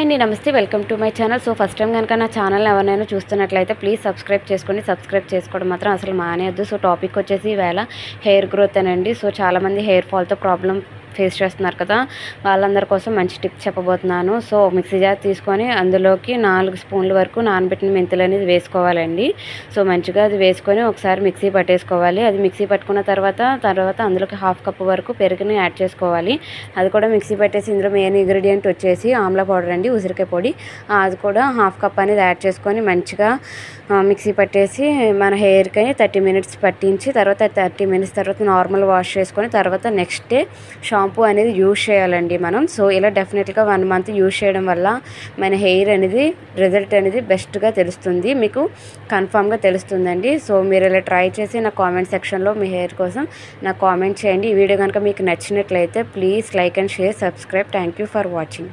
అండి, నమస్తే, welcome to my channel. So first time కనుక నా ఛానల్ ఎవరైనా చూస్తున్నట్లయితే ప్లీజ్ సబ్స్క్రైబ్ చేసుకోండి. సబ్స్క్రైబ్ చేసుకోవడం మాత్రం అసలు మానేయద్దు. సో టాపిక్ వచ్చేసి ఈవేళ హెయిర్ గ్రోత్ అనండి. సో చాలామంది హెయిర్ ఫాల్తో ప్రాబ్లం ఫేస్ చేస్తున్నారు కదా, వాళ్ళందరి కోసం మంచి టిప్ చెప్పబోతున్నాను. సో మిక్సీ జార్ తీసుకొని అందులోకి 4 స్పూన్ల వరకు నానబెట్టిన మెంతులు అనేది వేసుకోవాలండి. సో మంచిగా అది వేసుకొని ఒకసారి మిక్సీ పట్టేసుకోవాలి. అది మిక్సీ పట్టుకున్న తర్వాత అందులోకి 1/2 కప్పు వరకు పెరుగుని యాడ్ చేసుకోవాలి. అది కూడా మిక్సీ పట్టేసి ఇందులో మెయిన్ ఇంగ్రీడియంట్ వచ్చేసి ఆమ్లా పౌడర్ అండి, ఉసిరికాయ పొడి. అది కూడా 1/2 కప్ అనేది యాడ్ చేసుకొని మంచిగా మిక్సీ పట్టేసి మన హెయిర్కి 30 మినిట్స్ పట్టించి తర్వాత 30 మినిట్స్ తర్వాత నార్మల్ వాష్ చేసుకొని తర్వాత నెక్స్ట్ డే షాంపూ అనేది యూజ్ చేయాలండి మనం. సో ఇలా డెఫినెట్గా 1 మంత్ యూజ్ చేయడం వల్ల మన హెయిర్ అనేది రిజల్ట్ అనేది బెస్ట్గా తెలుస్తుంది, మీకు కన్ఫామ్గా తెలుస్తుందండి. సో మీరు ఇలా ట్రై చేసి నా కామెంట్ సెక్షన్లో మీ హెయిర్ కోసం నాకు కామెంట్ చేయండి. ఈ వీడియో కనుక మీకు నచ్చినట్లయితే please like and share, subscribe. Thank you for watching.